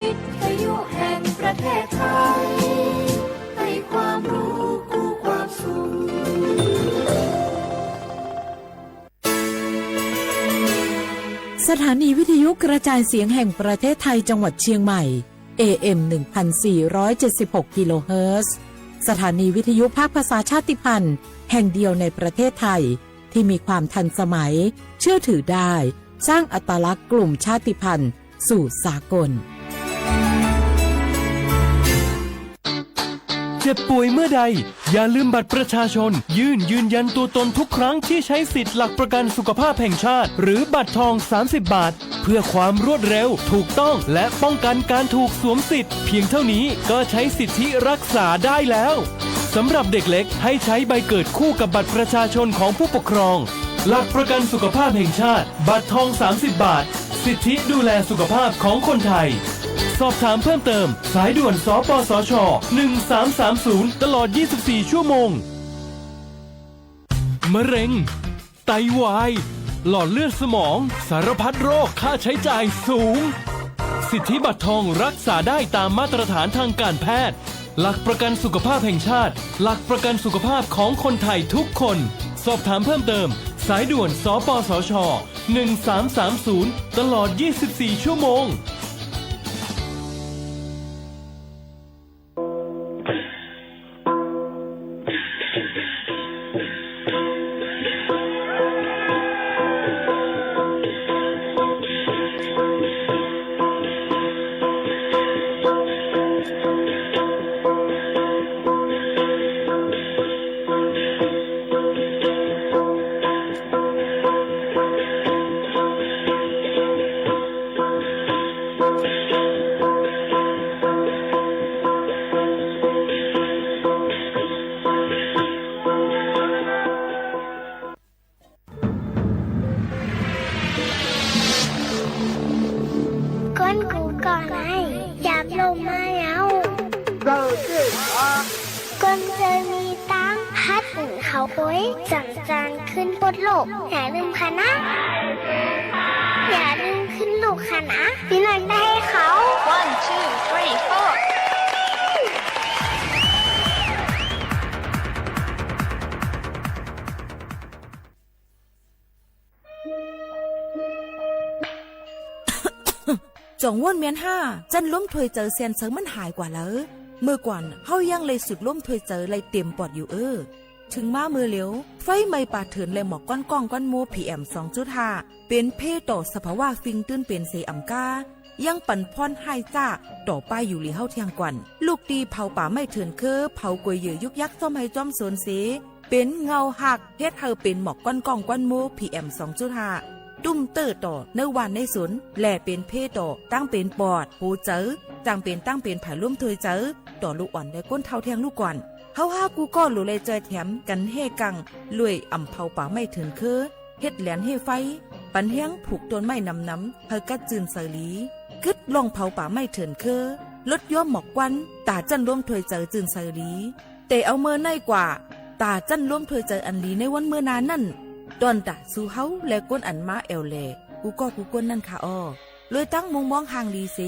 วิทยุแห่งประเทศไทยให้ความรู้คู่ความสุขสถานีวิทยุกระจายเสียงแห่งประเทศไทยจังหวัดเชียงใหม่ AM 1476 กิโลเฮิรตซ์สถานีวิทยุภาคภาษาชาติพันธุ์แห่งเดียวในประเทศไทยที่มีความทันสมัยเชื่อถือได้สร้างอัตลักษณ์กลุ่มชาติพันธุ์สู่สากลเจ็บป่วยเมื่อใดอย่าลืมบัตรประชาชนยื่นยืนยันตัวตนทุกครั้งที่ใช้สิทธิ์หลักประกันสุขภาพแห่งชาติหรือบัตรทอง30 บาทเพื่อความรวดเร็วถูกต้องและป้องกันการถูกสวมสิทธิ์เพียงเท่านี้ก็ใช้สิทธิรักษาได้แล้วสำหรับเด็กเล็กให้ใช้ใบเกิดคู่กับบัตรประชาชนของผู้ปกครองหลักประกันสุขภาพแห่งชาติบัตรทอง30 บาทสิทธิดูแลสุขภาพของคนไทยสอบถามเพิ่มเติมสายด่วนสปสช1330ตลอด24ชั่วโมงมะเร็งไตวายหลอดเลือดสมองสารพัดโรคค่าใช้จ่ายสูงสิทธิบัตรทองรักษาได้ตามมาตรฐานทางการแพทย์หลักประกันสุขภาพแห่งชาติหลักประกันสุขภาพของคนไทยทุกคนสอบถามเพิ่มเติมสายด่วนสปสช1330ตลอด24ชั่วโมงก้นกูก่อนให้อยากลงมาแล้วก้นเคยมีตังพัดถึงเขาโอยสั่งจานขึ้นบนโลกอย่าลืมค่ะนะอย่าลืมขึ้นลูกค่ะนะพี่นักได้เขา 1 2 3 4จงว่นเมียนห้าจันล้มถวยเจอเซียนเซิงมันหายกว่าแล้วเมื่อก่อนเฮายังเลยสุดล้มถวยเจอเลยเต็มปอดอยู่ถึงมามือเหลียวไฟไหม้ป่าเถื่อนเลยหมอกก้อนก้องก้อนโมPM 2.5เป็นเพต่อสภาวะฟิงตื้นเป็นเซอัมกายังปั่นพ่อนให้จ้าต่อไปอยู่หลีเฮาเทียงกวันลูกดีเผาป่าไม่เถื่อนคือเผากวยเหยื่อยุกยักษ์ซ่อมให้จอมโซนเสเป็นเงาหักเฮ็ดเฮาเป็นหมอกก้อนก้องก้อนโมPM 2.5ตุ้มเตอร์ต่อในวันในสนแหล่เป็นเพต่อตั้งเป็นปอดหูเจอจังเป็นตั้งเป็นผายร่วมถวยเจอต่อลูกอ่อนได้ก้นเท่าแทงลูกก่อนเฮาห้ากูก็หลุเลยเจอแถมกันเฮกังลุยอ่ำเผาป่าไม่ถึงคือเฮ็ดแหลนเฮไฟปันแห้งผูกต้นไม้น้ำเฮากัดจืนเสลีกึดลองเผาป่าไม่ถึงคือลดย่อมหมอกวันตาจันร่วมถวยเจอจืนเสลีแต่เอาเมื่อในกว่าตาจันร่วมถวยเจออันลีในวันเมื่อนานนั่นตอนตาสู้เฮาและก้นอันมาแอวแลกูก็กูก้นนั่นค่ะอ้อเลยตั้งมุงมองห่างดีเส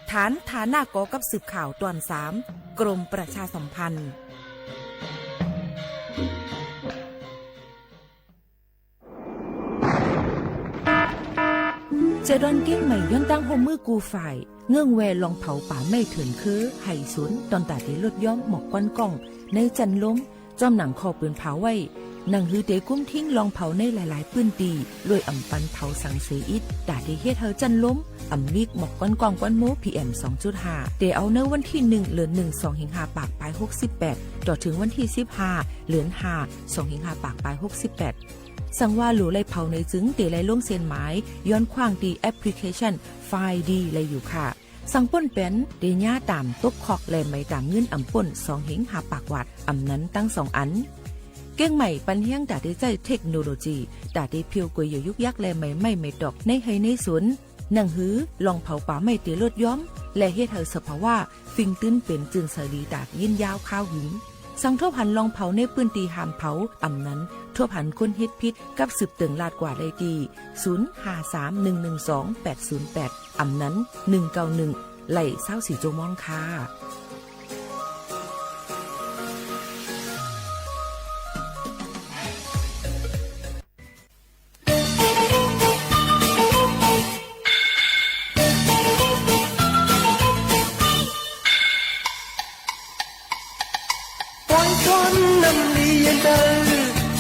ฐานฐานะกอกับสืบข่าวตอน3กรมประชาสัมพันธ์เจดอนเก้งใหม่ย้อนตั้งโฮมือกูฝ่ายเงื่องแวลองเผาป่าไม่เถื่อนคือไห่สวนตอนตาที่ลดย้อมหมอกก้อนกล้องในจันล้มจอมหนังคอปืนเผาไว้นังฮือเตกุ้มทิ้งลองเผาในหลายๆปืนตีรวยอ่ำปันเผาสังเสอิดดาเดเฮ็ดเฮาจันล้มอ่ำลิกหมอกก้อนกองก้อนโม PM 2.5 เตเอาเนื้อวันที่1เดือน1 2หิงหาปากปลาย68ต่อถึงวันที่15เดือน5 2หิงหาปากปลาย68สั่งว่าหลูไลเผาในจึงเตไลล่มเส้นหมายย้อนขว้างดีแอปพลิเคชันไฟล์ดีเลยอยู่ค่ะสั่งป่นเป็นเดญ่าตามตกคอกแลไม่ตามเงินอ่ำป่น2หิงหาปากวัดอ่ำนั้นตั้ง2อันเก้งใหม่ปันเฮียงดาได้ใจเทคโนโลยีดาได้เพียวกวยอยู่ยุกยักและไม่ดอกในให้ในสวนนังหือลองเผาป่าไม่เตลดย้อมและเฮ็ดให้สภาวะฟิงตื้นเป็นจึงเสรีดากยินยาวข้าวหินสังทบหันลองเผาในปืนตีหามเผาอ่ำนั้นทบหันคนเฮ็ดพิษกับสืบตึงลาดกว่าได้ดี053112 808อ่ำนั้น191 ไหล24ชั่วโมงค่ะปล่อยจนน้ำลีเย็นเดิน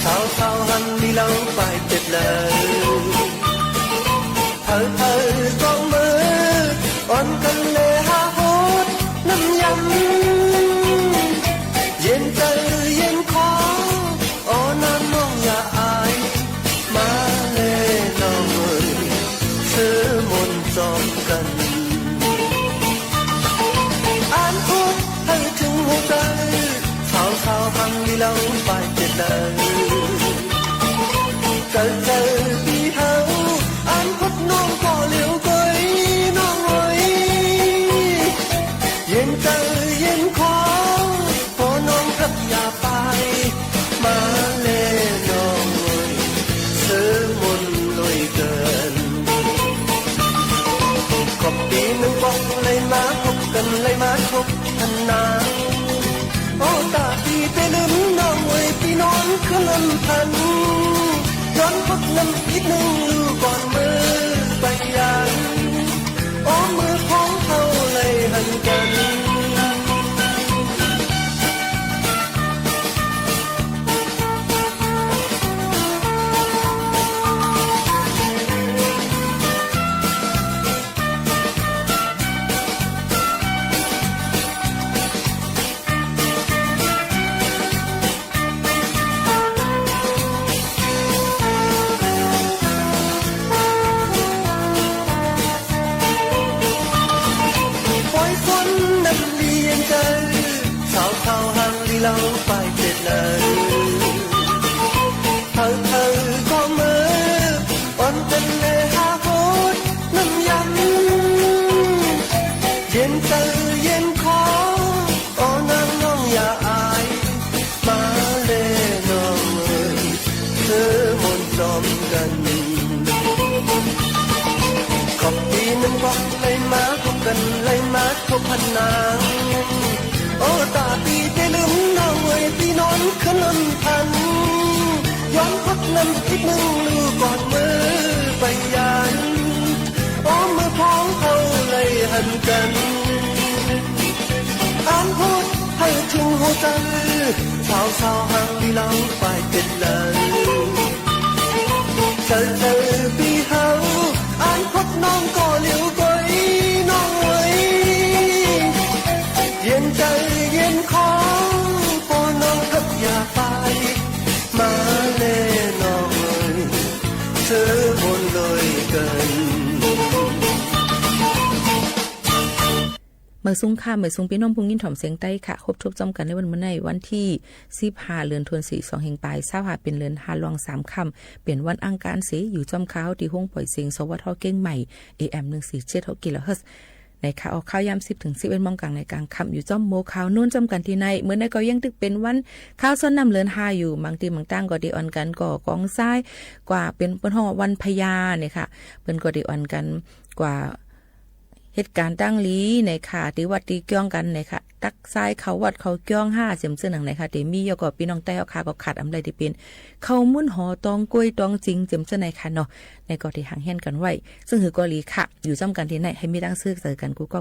สาวสาวหันลีเราไปเจ็ดเลยเธอกองมืออ่อนกันเลยหาโหดน้ำยำเย็นใจเย็นคออ๋อน้ำน้องอย่าอายมาเลยน้องเอ้ยซื้อมนต์จอมกันอ่านทุกให้ถึงหัวใจสาวหังลีเราไปเจ็ดเลยเจอพี่เฮาอ่านพบน้องก็เหลียวกยน้องเอ้ยเย็นใจเย็นคอพอน้องกับอย่าไปมาเล่น้องเอ้ยซื้อมนต์ลอยเกินขอบปีหนึ่งบอกเลยมาพบกันเลยมาพบทันนานโอ้ตาพี่ไปลืมน้องเอ้ยพี่นอนคืนลำพันย้อนพักน้ำอีกหนึ่งลูกก่อนมือไปยังโอ้มือของเขาเลยหันกันเราไปเจ็ดเลยเธอก็มืออ่อนกันเลยหาโหดน้ำยำเย็นใจเย็นคออ๋อนางน้องอย่าอายมาเลยน้องเอ้ยเธอมนต์จอมกันขอบปีนึงบอกเลยมาพบกันเลยมาพบพันนางโอ้ตาปีเตลืมน้องเอ้ยพี่นอนขนมพันย้อนพักน้ำอีกหนึ่งลูกก่อนมือไปยันโอ้มือพ้องเขาเลยหันกันอ่านพูดให้ถึงหัวใจสาวห่างที่เราไปเป็นเลยเจอพี่เฮาอ่านพบน้องก็เหลียวกยน้องเอ้ยเย็นใจเย็นคอพอน้องกับอย่าไปมาเล่น้องเอ้ยเธอบนเลยเกินเมื่อซุ้งค่าเมื่อซุ้งพี่น้องพุงยินถ่อมเสียงใต้ค่ะครบทุกจำกันในวันเมื่อในวันที่15เดือนธันวาคม2แห่งปลาย25เป็นเดือน5รอง3ค่ำเปลี่ยนวันอังคารเสอยู่จอมค้าวที่ห้องปล่อยเสียงสวทเก้งใหม่ AM 147กิโลเฮิรตซ์ในข่าวออกข่าวยาม10 ถึง 11 โมงกลางในกลางค่ำอยู่จอมโมข่าวนู่นจำกันที่ในเมื่อในก็ยังตึกเป็นวันข่าวซ้อนนำเลือน5อยู่บางทีบางตั้งก็ดีออนกันก็กองซ้ายกว่าเป็นเปิ้นฮ้องวันพญาเนี่ยค่ะเปิ้นก็ดีออนกันกว่าเหตุการณ์ตั้งลีในค่ะที่วัดที่เกี่ยงกันในค่ะตักซ้ายเขาวัดเขาเกี่ยง5เสียมซึ่งหนังในค่ะที่มียก็พี่น้องใต้เอาค่ะก็ขาดอำไลที่เป็นเขามุ่นหอตองกล้วยตองจริงเสียมซึ่งในค่ะเนาะในก็ที่ห่างเฮียนกันไว้ซึ่งหือก็ลีค่ะอยู่ซ้ำกันที่ไหนให้มีตั้งซื้อเจอกันกูก็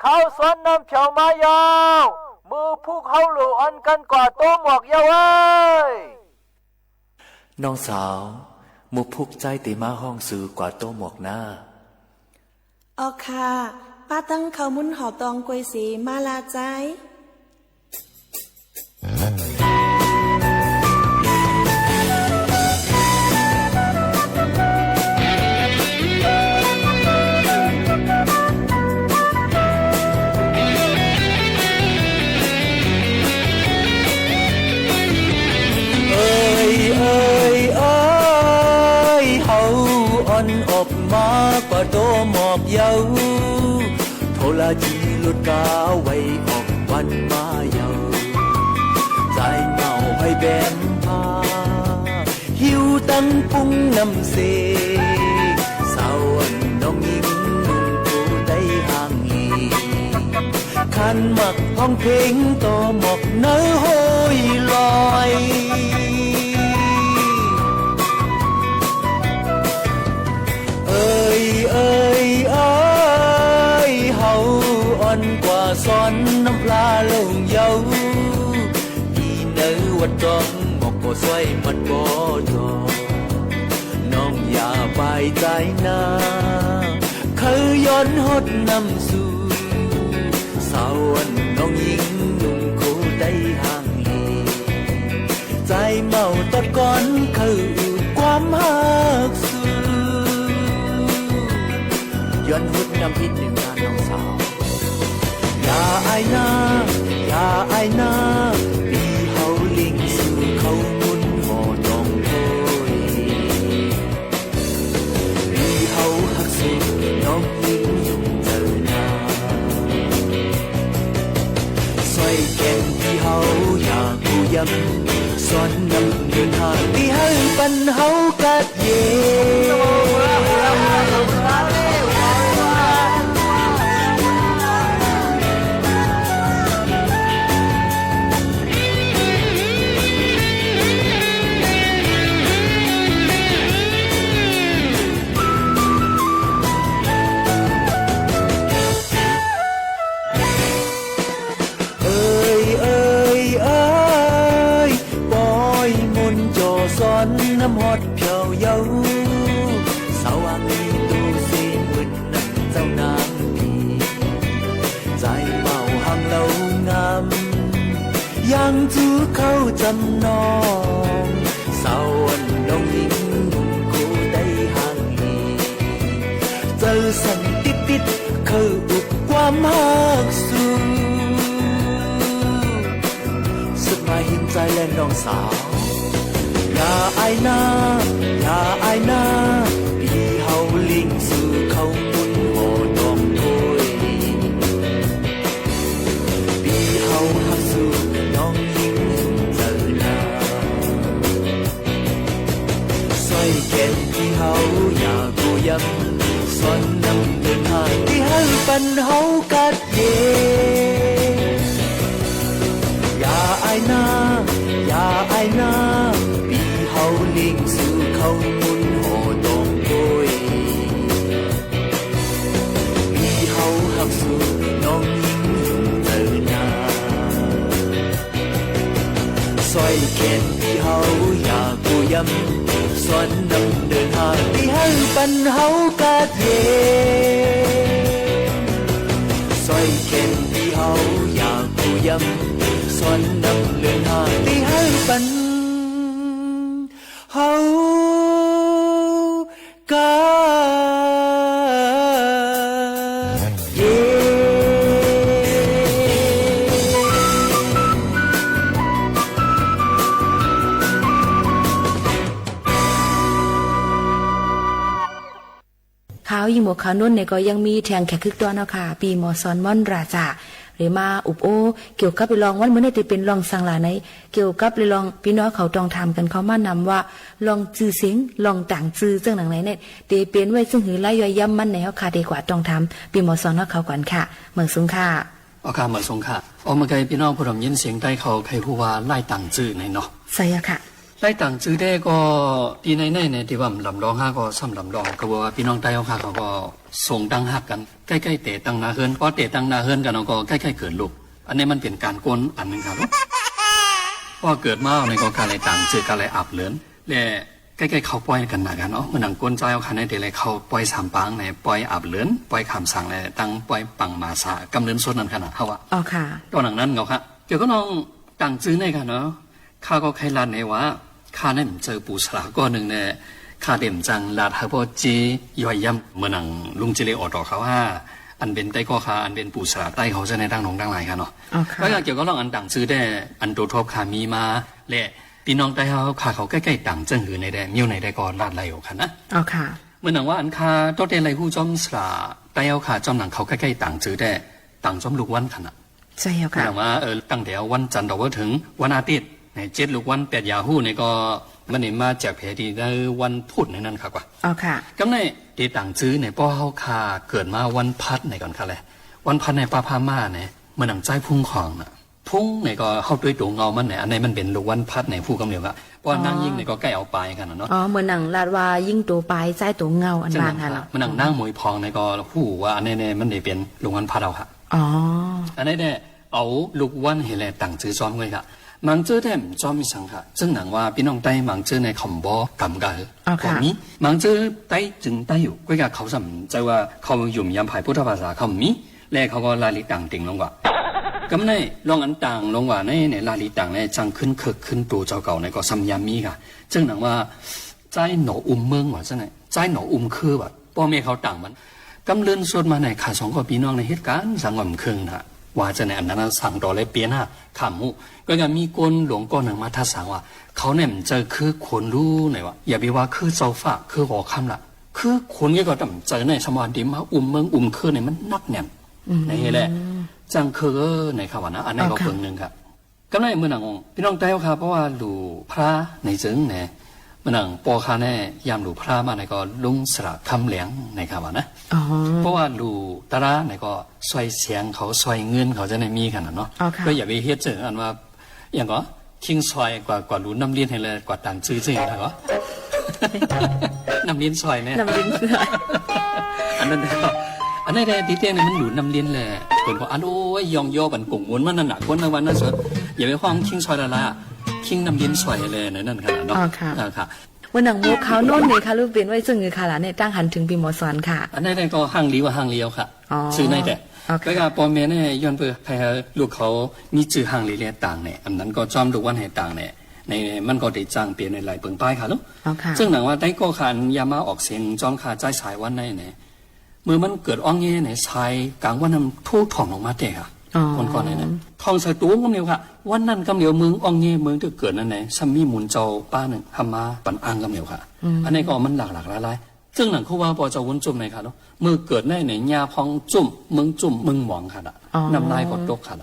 เข้าสวนน้ำเขียวมายาวมือผู้เข้าหลูอันกันกว่าโตหมวกยาวเอ้ยน้องสาวมุกพุกใจตีมาห้องสื่อกว่าโตหมวกหน้าอ๋อค่ะป้าตั้งเขามุนหอตองกวยสีมาลาใจอบมากกว่าโตหมอบเยาโทลาจีลุดกาไว้ออกวันมาเยาใจเมาให้แบนพาหิวตั้งปุ้งน้ำเสสาวน้องยิงนุ่งกูได้ห่างลีขันหมักห้องเพลงโตหมอกเนื้อโหยลอยกว่าซ้อนน้ำปลาลงเยาอีเนื้อวัดจองหมอกก็สวยมันบ่ดอกน้องอย่าไปใจนาเคยย้อนหดน้ำสู่สาวน้องยิงนุ่งกูได้ห่างลีใจเมาตะก้อนคือความหักสู่ย้อนหดน้ำพิษหนึ่งงานน้องสาวอย่าอายนาอย่าอายนาปีเฮาลิงสู่เขามุนหอดองโอยปีเฮาหักสุดน้องยิงยุ่งเจอนาสวยแก่นปีเฮาอยากกูย้ำสอนนำเดินทางปีเฮาปันเฮากัดเย่น้ำฮอดเพียวเยาสาวอังมีตูสีมึนน้ำเจ้านางพีใจเมาหังเหล่างามยังจูเข้าจำนองสาวน้องยิงนุ่งกูได้ห่างลีเจอสั่นติดคืออุกความหักสูสุดมาหินใจและน้องสาวอย่าอายนาอย่าอายนาปีเฮาลิงสู่เขามุนโหดองโอยปีเฮาหักสู่น้องยิงเจอหน้าสวยแก่นปีเฮาอย่ากูย้ำสอนนำเดินทางปีเฮาปันเฮากัดเย่อย่าอายนาอย่าอายนาเฮาลิงสู่เขามุนโหดองโอยมีเฮาหักสู่น้องยิงยุ่งเจอหน้าสวยแก่นที่เฮาอยากกูย้ำสอนนำเดินทางที่เฮาปันเฮากัดเย่สวยแก่นที่เฮาอยากกูย้ำสอนนำเดินทางที่เฮาปันเฮากาเย่ขาวยิงหมวกขาวนุ่นเนี่ยก็ยังมีแทงแขกคึกตัวเนาะค่ะปีหมอซอนม่อนราจาหรือมาอุบโอเกี่ยวกับไปลองวันเมื่อในตีเป็นลองสังหลาในเกี่ยวกับไปลองพี่น้องเขาต้องทำกันเขามานำว่าลองจื้อเสียงลองต่างจื้อเจ้าหนังไหนเนี่ยตีเป็นไว้ซึ่งหือไล่ย่อยย่ำมันในเขาค่ะดีกว่าต้องทำปีหมอซอนเขาก่อนค่ะเมืองสุงค่ะโอเคเหมือนสุงค่ะออกมาไกลพี่น้องผู้ดมยินเสียงใต้เขาใครผู้ว่าไล่ต่างจื้อในเนาะใช่ค่ะไล่ต่างจื้อได้ก็ตีในเนี่ยที่ว่าลำลองห้าก็ซ้ำลำลองก็บอกว่าพี่น้องใต้เขาค่ะเขาก็ ส่งดังหักกันใกล้ๆเตะตังนาเฮิรนพอเตะตังนาเฮิรนกันเราก็ใกล้ๆเกิดลูกอันนี้มันเป็นการโกนอันหนึ่งครับพอเกิดมาในก็การอะไรต่างเจอการอะไรอับเหลือนและใกล้ๆเขาปล่อยกันหนากันเนาะเมื่อหนังก้นใจเอาคันในเดลัยเขาปล่อยสามปังในปล่อยอับเหลือนปล่อยคำสั่งในตั้งปล่อยปังมาสากำเนินส่วนนั้นขนาดเขาอะอ๋อค่ะตอนหลังนั้นเขาค่ะเกี่ยวก็น้องต่างจื้อในกันเนาะข้าก็ใครลาดในว่าข้าเนี่ยเจอปูสลาก้อนหนึ่งเนี่ยข้าเด่มจังลาดฮะพอจีย่อยย่ำเมื่อหนังลุงเจเลออดต่อเขาว่าอันเป็นไต้ก็ค่ะอันเป็นปูสลาใต้เขาจะในดังหนองดังหลายกันเนาะก็เกี่ยวก็น้องอันต่างจื้อได้อันโตทบขามีมาและพี่น้องได้เขาใกล้ๆต่างจังหือในแดนมิ้วในได้ก่อนลาดไหลออกค่ะนะอ๋อค่ะเมื่อหนังว่าอันคาโตเตไรผู้จอมสลาได้ค่ะจอมหนังเขาใกล้ๆต่างจื้อได้ต่างจอมลูกวันค่ะนะใช่ค่ะหนังว่าตั้งแต่วันจันทร์ถึงวันอาทิตย์ใน7ลูกวัน8ยาฮู้ในก็มันนี่มาแจกแผลดีได้วันพุธในนั้นค่ะกว่าอ๋อค่ะกำในตีต่างจื้อในป้อเฮาคาเกิดมาวันพัดในก่อนค่ะเลยวันพัดในป้าพาม่าเนี่ยเมื่อหนังใจพุ่งของน่ะพุ่งในก็เข้าด้วยตัวเงามันเนี่ยอันไหนมันเป็นลูกวันพัดในผู้กำเนิดอะเพราะนั่งยิ่งในก็ใกล้เอาปลายกันเนาะอ๋อเหมือนหนังลาดว่ายิ่งตัวปลายใจตัวเงาอันบางค่ะเนาะมันหนังนั่งมวยพองในก็ผู้ว่าอันนี้มันได้เป็นลูกวันพัดเอาค่ะอ๋ออันนี้เนี่ยเอาลูกวันเฮเลต่างจื้อซ้อมไว้ค่ะมังเจอได้จอมมีสังค่ะซึ่งหนังว่าพี่น้องใต้มังเจอในคำบอกกำกันก่อนนี้มังเจอใต้จึงใต้อยู่ก็อยากเขาสำใจว่าเขาอยู่ยามภายพุทธภาษาเขามีและเขาก็ลาลิต่างติ่งลงว่าก็ในลองอันต่างลงว่าในลาลิต่างในจังขึ้นคึกขึ้นตัวเจ้าเก่าในก็ซัมยามีค่ะซึ่งหนังว่าใจหนอเมืองว่าใช่ไหมใจหนอคือแบบพ่อแม่เขาต่างมันกำเลื่อนส่วนมาในขาสองก็พี่น้องในเหตุการณ์สังวรคึงค่ะว่าจะในอันนั้นสั่งต่อเลยเปลี่ยนฮะขำมุก็ยังมีคนหลวงก้อนหนึ่งมาทัศสั่งว่าเขาเนี่ยมันจะคือคนรู้ไหนวะอย่าไปว่าคือเจ้าฟ้าคือหัวคำละคือคนก็ต่ำใจในสมาธิมาเมืองคือในมันนักแน่นในนี่แหละจังคือในคำว่านะอันนี้ก็เพิ่งหนึ่งครับก็ในเมื่อหนังพี่น้องเต้าค่ะเพราะว่าหลู่พระในจึงเนี่ยเมื่อหนังปอคาแน่ยามหลู่พระมาในก็ลุงสระคำเหลียงในคำว่านะเพราะว่าหลู่ตาระในก็ซอยเสียงเขาซอยเงินเขาจะในมีกันเนาะก็อย่าไปเฮ็ดเจออันว่าอย่างก็คิงซอยกว่ารู้น้ำเลี้ยนให้เลยกว่าต่างซื้อๆนะก็น้ำเลี้ยนซอยเนี่ยน้ำเลี้ยนซอยอันนั้นอันนี้ได้ที่เตี้ยเนี่ยมันหลุดน้ำเลี้ยนเลยคนก็อันโอ้ยยองย่อบันกุ่งม้วนมันนั่นหนักคนในวันนั้นสุดอย่าไปห้องคิงซอยละคิงน้ำเลี้ยนซอยเลยนั่นขนาดเนาะค่ะวันหนังโมเขาโน่นเนี่ยค่ะรูปเป็นไว้ซึ่งคือค่ะล่ะเนี่ยตั้งหันถึงปีหมอสอนค่ะอันนี้ก็ห้างลีว่าห้างเลี้ยวค่ะซื้อในแต่ก็การปอมเมเนี่ยย้อนเพื่อใครลูกเขามีจื่อห้างลีเลียต่างเนี่ยอันนั้นก็จอมลูกวันให้ต่างเนี่ยในมันก็ได้จ้างเปลี่ยนในหลายเปิงป้ายค่ะลูกซึ่งหนังว่าได้ก็ขันยามาออกเสียงจอมขาใจสายวันในเนี่ยเมื่อมันเกิดอ้องเงี้ยเนี่ยชายกลางวันนั้นทุ่งถ่องออกมาเตะค่ะคนก่อนเนี่ยทองใส่ตู้ก็เดียวค่ะวันนั้นก็เดียวมึงอ้องเงี้ยมึงที่เกิดนั่นไหนซัมมี่หมุนเจ้าป้าหนึ่งทำมาปั่นอ่างก็เดียวค่ะอันนี้ก็มันหลากหลายซึ่งหนังเขาว่าพอจะวนจุ่มในค่ะเนาะมือเกิดได้เนี่ยยาพองจุ่มมึงหวังค่ะน้ำลายกดตกค่ะ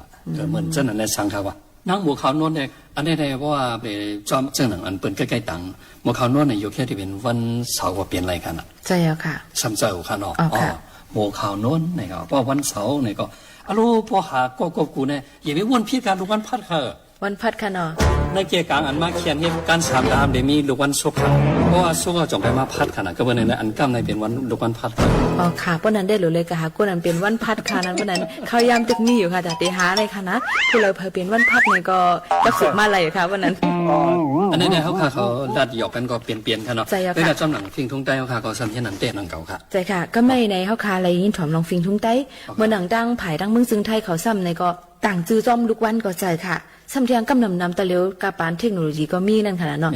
เหมือนเจ้าหนังในสังค่ะว่านั่งบัวขาวนวลเนี่ยอันนี้ได้เพราะว่าไปจอมเจ้าหนังอันเปิดใกล้ๆตังบัวขาวนวลเนี่ยอยู่แค่ที่เป็นวันเสาร์ก็เปลี่ยนอะไรกันอ่ะใช่แล้วค่ะซ้ำเจ้าค่ะเนาะบัวขาวนวลเนี่ยก็เพราะวันเสาร์เนี่ยก็อารมณ์พอหาก็กูเนี่ยอย่าไปวนพิการลูกวันพัดค่ะวันพัดค่ะเนาะในเกี่ยกลางอันมาเขียนให้การสามดามเดี๋ยวมีลูกวันศุกร์ค่ะเพราะว่าศุกร์จงไปมาพัดค่ะนะก็เป็นในอันกั้มในเป็นวันลูกวันพัดค่ะอ๋อค่ะเพราะนั้นได้หรือเลยกะหาคนนั้นเป็นวันพัดค่ะนั้นเพราะนั้นเขายามตึกมีอยู่ค่ะแต่ตีหาเลยค่ะนะผู้เลยเพอเป็นวันพัดเนี่ยก็ฝึกมาอะไรค่ะวันนั้นอันนี้เนี่ยเขาค่ะเขาดัดหยอกกันก็เปลี่ยนค่ะเนาะได้ดัดจำหนังฟิงทุ่งใต้เขาค่ะก็ซ้ำเช่นนั้นเตะหนังเก่าค่ะใช่ค่ะก็ไม่ในเขาค่ะอะไรยินถอมลองฟิงทุ่งใต้เมื่อหนังดังผายดังเมืองซึ่งไทยเขาซ้ำในก็ต่างจื้อจอมลูกวันก็ใจค่ะซ้ำเทียงกำนำตะเลียวกาปานเทคโนโลยีก็มีนั่นขนาดเนาะ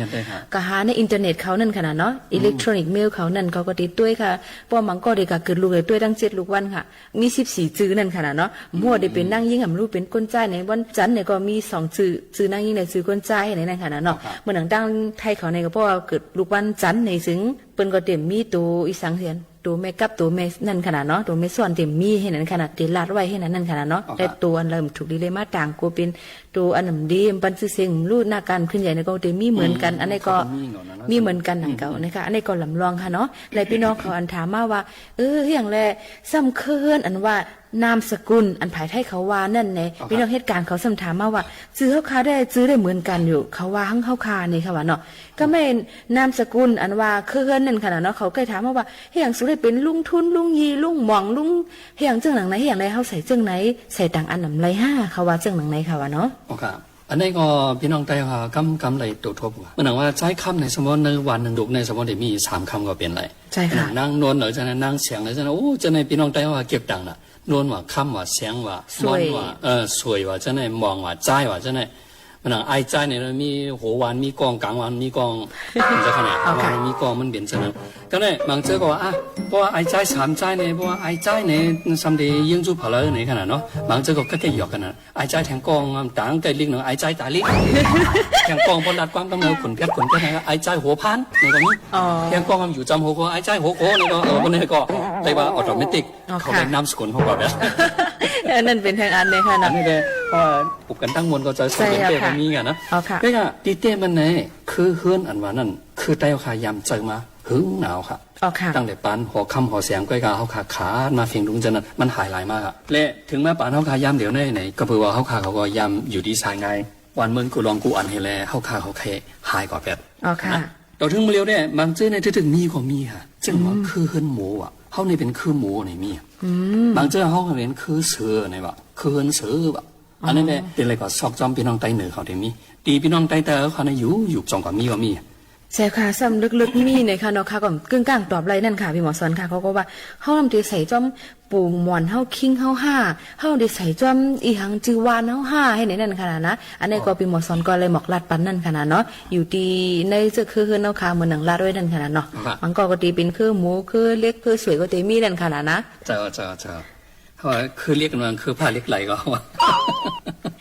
กะหาในอินเทอร์เน็ตเขานั่นขนาดเนาะอิเล็กทรอนิกส์เมลเขานั่นเขาก็ติดด้วยค่ะป้อมังก็ได้กะเกิดลูกเลยด้วยดัง7ลูกวันค่ะมี14จื้อนั่นขนาดเนาะมั่วได้เป็นนั่งยิ่งหำรูปเป็นก้นใจในวันจันทร์เนี่ยก็มี2จื้อนั่งยิ่งในจื้อก้นใจในนั่นขนาดเนาะเมื่อหนังดังไทยเขาในก็เพราะว่าเกิดลูกวันจันทร์ในซึ่งเปิ้นก็เต็มมีตัวอีสังเทียนตัวเมกับตัวเมนั่นขนาดเนาะตัวเมส่วนเต็มมีให้นั้นขนาดเดลาดไว้ให้นั้นขนาดเนาะแต่ตัวอันเริ่มถูกดีเลยมาต่างกูเป็นตัวอันนำดีปันซื้อเสียงรูดหน้าการขึ้นใหญ่ในก็เต็มมีเหมือนกันอันนี้ก็มีเหมือนกันหนังเก่านะคะอันนี้ก็ลำลองค่ะเนาะเลยพี่น้องเขาอันถามมาว่าอย่างแรซ้ำเคินอันว่า นามสกุลอันภายไทยเขาว่านั่นไงพี่น้องเหตุการณ์เขาสำถามมาว่าซื้อเฮาคาได้ซื้อได้เหมือนกันอยู่เขาว่าหั้งเฮาคานี่ค่ะว่าเนาะก็ไม่นามสกุลอันว่าคือเฮือนนั่นค่ะเนาะเขาก็ถามมาว่าเฮียงสุได้เป็นลุงทุนลุงยีลุงหมองลุงเฮียงจังหนังไหนเฮียงใดเฮาใส่จังไหนใส่ต่างอันนำไรห้าเขาว่าจังหนังไหนค่ะว่าเนาะโอเคอันนี้ก็พี่น้องไต้ว่ากำไรตัวทบว่ามันหนังว่าใช้คำในสมมติในวันหนึ่งดุกในสมมติมี3 คำก็เป็นไรใช่ค่ะนั่งนวลหรือจะนั่งเสียงหรือจะโอ้จะในพี่น้องไต้ว่าเก็บดังน่ะนวลว่าคำว่าเสียงว่าม้วนว่าสวยว่าจะในมองว่าใจว่าจะในมันหนังไอ้ใจเนี่ยมีหัววันมีกองกลางวันมีกองจะขนาดว่ามีกองมันเปลี่ยนจะนั้นก็เนี่ยบางเจ้าก็ว่าเพราะว่าไอ้ใจ3 ใจเนี่ยเพราะว่าไอ้ใจเนี่ยซัมเดย์ยังจูพอเลยในขนาดเนาะบางเจ้าก็ใกล้ๆหยอกกันนะไอ้ใจแทงกองต่างใกล้ลิงเนาะไอ้ใจตาลิงแทงกองพอรัดความต้องเงาขนเพชรนะไอ้ใจหัวพันในตรงนี้แทงกองอยู่จำหัวก็ไอ้ใจหัวโค้ในก็คนนี้ก็ได้ว่าออโตเมติกเขาเป็นน้ำสกุลเขาบอกแบบนั่นเป็นทางอันเลยค่ะนะนี่เลยเพราะปลุกกันตั้งมวลก็จะสอนเต้ก็มีกันนะก็ตีเต้มันไหนคือเฮือนอันว่านั่นคือไต้ขายำเจอมาหึงหนาวค่ะตั้งแต่ปานหัวคำหัวเสียงก้อยกาเขาขามาเฟียงดุงจันนั้นมันหายหลายมากและถึงแม้ปานเขาขายำเดี๋ยวไหนก็เพื่อว่าเขาขาเขาก็ยำอยู่ดีสายไงวันเมื่อกูลองกูอันให้แล้วเขาขาเขาเคหายกว่าแบบต่อถึงมาเร็วเนี่ยบางเจ้าในที่ถึงมีก็มีค่ะจึงว่าคือเฮือนหมูอ่ะเขาในเป็นคือหมูในมีบางเจ้าเขาเป็นคือเสือในวะคือเฮือนเสือวะอันนี้เนี่ยเป็นอะไรก็ซอกจอมพี่น้องไต้เหนือเขาเดี๋ยวมีตีพี่น้องไต้เขาในอยู่จองกว่ามีก็มีใช่ค่ะซ้ำลึกๆมีในค่ะเนาะค่ะก็กึ่งกลางตอบไรนั่นค่ะพี่หมอสอนค่ะเขาก็ว่าเฮาทำตีใส่จอมปูหมอนเฮาคิงเฮาห้าเฮาได้ใส่จอมอีหังจือวานเฮาห้าให้ในนั่นขนาดนะอันนี้ก็พี่หมอสอนก็เลยหมอกลัดปันนั่นขนาดเนาะอยู่ตีในจะคือเนาะค่ะเหมือนหนังลาดด้วยนั่นขนาดเนาะมันก็ตีเป็นคือหมูคือเล็กคือสวยก็ตีมีนั่นขนาดนะเจ้าเพราะว่าคือเรียกกันว่าคือผ้าเล็กไหลก็ว่า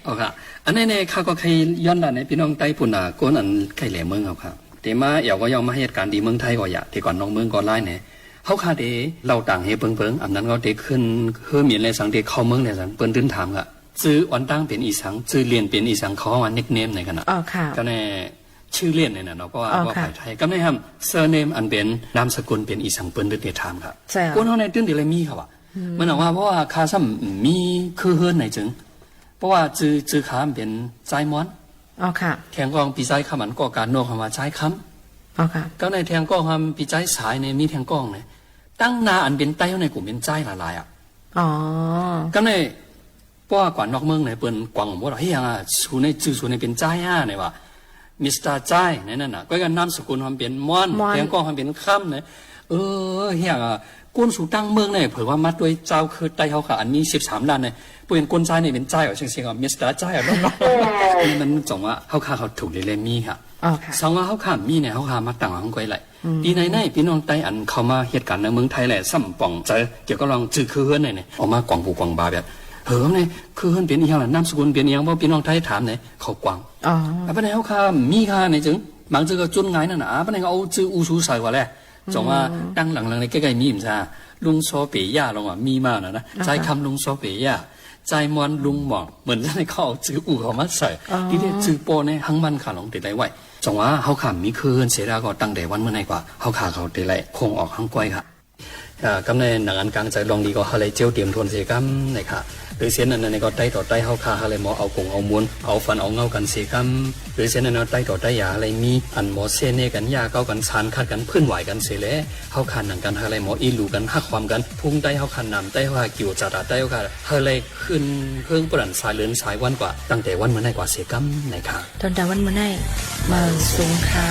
โอเคอันนี้เนี่ยข้าก็เคยย้อนหลังในพี่น้องไต้ปุ่นอ่ะก้นอันไก่แหลมเมืองเอาค่ะแต่มาอยากก็ยอมมาเหตุการณ์ดีเมืองไทยก็อยากแต่ก่อนน้องเมืองก็ไล่เนี่ยเขาคาเดเราต่างเฮเปิงอันนั้นก็เด็กขึ้นคือมีอะไรสังเด็กเข้าเมืองเลยสังเปิ้นตื้นถามค่ะชื่อวันตั้งเป็นอีสังชื่อเรียนเป็นอีสังเขาว่าเน็กเนมในขณะก็ในชื่อเรียนเนี่ยนะเนาะก็ว่าภาษาไทยก็ไม่ทำเซอร์เนมอันเป็นนามสกุลเป็นอีสังเปิ้นตื้นเดถามค่ะคนเขาในตื้นเดเลยมีค่ะว่ามันบอกว่าเพราะว่าคาซัมมีคือเฮือนไหนจึงเพราะว่าจือขาเป็นใจม้อนแทงกองปีใจขมันก็การโนคำว่าใจคำก็ในแทงกองคำปีใจสายในมีแทงกองเนี่ยตั้งนาอันเป็นไต้ในกลุ่มเป็นใจหลายก็ในเพราะว่ากว่านอกเมืองเนี่ยเปิ้นกวางว่าเฮียสูในสูในเป็นใจเนี่ยว่ามิสเตอร์ใจนั่นน่ะก็การนามสกุลความเป็นม้อนแทงกองความเป็นคำเนี่ยเฮียก้นสู่ตั้งเมืองเนี่ยเผื่อว่ามัดด้วยเจ้าคือไต้เขาค่ะอันนี้13 ล้านเนี่ยเปลี่ยนก้นใจเนี่ยเป็นใจเหรอเชียงๆมิสเตอร์ใจเหรอมันจงว่าเขาขาเขาถูกเลยมีค่ะสองว่าเขาขามีเนี่ยเขาขามาต่างของก้อยไหลดีในพี่น้องไต้อันเขามาเหตุการณ์ในเมืองไทยแหละซ้ำป่องเจอเกี่ยวกับลองจื้อคือเฮือนเนี่ยออกมากวางปูกวางบาแบบเนี่ยคือเฮือนเป็นอีหยังนามสกุลเป็นอีหยังเพราะพี่น้องไทยถามเนี่ยเขากวางเพราะในเขาขามีค่ะในจึงบางเจอก็จุนไงนั่นนะเพราะในเขาเอาจื้ออูซูใส่ว่าแหละจงว่าตั้งหลังๆในใกล้ๆมีมซาลุงโซเปียลงว่ามีมากนะใจคำลุงโซเปียใจมอนลุงหมองเหมือนจะในเขาจื้ออูเขามาใส่ที่ได้จื้อโปในหังมันขาลงติดไรไว้จงว่าเขาขามีคืนเสียดาก็ตั้งแต่วันเมื่อไหร่กว่าเขาขาเขาติดไรคงออกหังก้อยค่ะกำในหนังอันกลางใจลองดีก็อะไรเจียวเตรียมทนเสียกัมในค่ะหรือเส้นนั้นในก็ไต้ต่อไต้เขาขาอะไรหมอเอากงเอาม้วนเอาฟันเอาเงากันเสียกัมหรือเส้นนั้นไต้ต่อไต้ยาอะไรมีอันหมอเส้นเนกันยาเก้ากันสานคัดกันพื้นไหวกันเสียแล้วเขาขาหนังกันอะไรหมออีหลูกันหักความกันพุ่งไต้เขาขานำไต้ว่ากิ่วจัดไต้เขาขาอะไรขึ้นเพิ่งปรันสายเลือนสายวันกว่าตั้งแต่วันเมื่อไหร่กว่าเสียกัมในค่ะตอนแต่วันเมื่อไหร่มาสูงค่ะ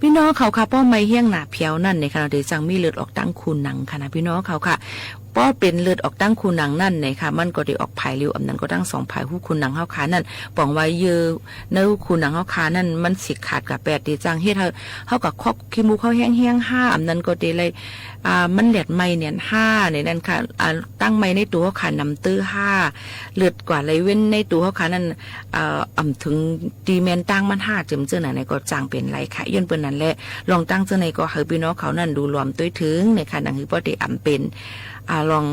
พี่น้องเขาค่ะป้อไม่เฮี้ยงหนาเพียวนั่นในขณะที่จังมีเลือดออกตั้งคูหนังค่ะนะพี่น้องเขาค่ะป้อเป็นเลือดออกตั้งคูหนังนั่นในค่ะมันก็ได้ออกภายเร็วอำนั้นก็ตั้ง2ภายหู้คูหนังเฮาขานั่นปองไว้เยอะเนื้อคูหนังเฮาขานั่นมันสิขาดกับแปดดีจังเฮ็ดเฮากับครอบขี้มูกเฮาแห้งๆ5อำนั้นก็ได้เลยมันแหลดไม้เนี่ย5ในนั้นค่ะตั้งไม้ในตัวเฮาขานำตื้อ5เลือดกว่าเลยเว้นในตัวเฮาขานั่นถึงดีแมนตั้งมัน5จึมเจ้าไหนก็จางเป็นไรค่ะย้อนเปิ้นนั่นแหละลองตั้งเจ้าไหนก็ให้พี่น้องเขานั่นดูรวมตุ้ยถึงในค่ะนังคือบ่ได้เป็นลอง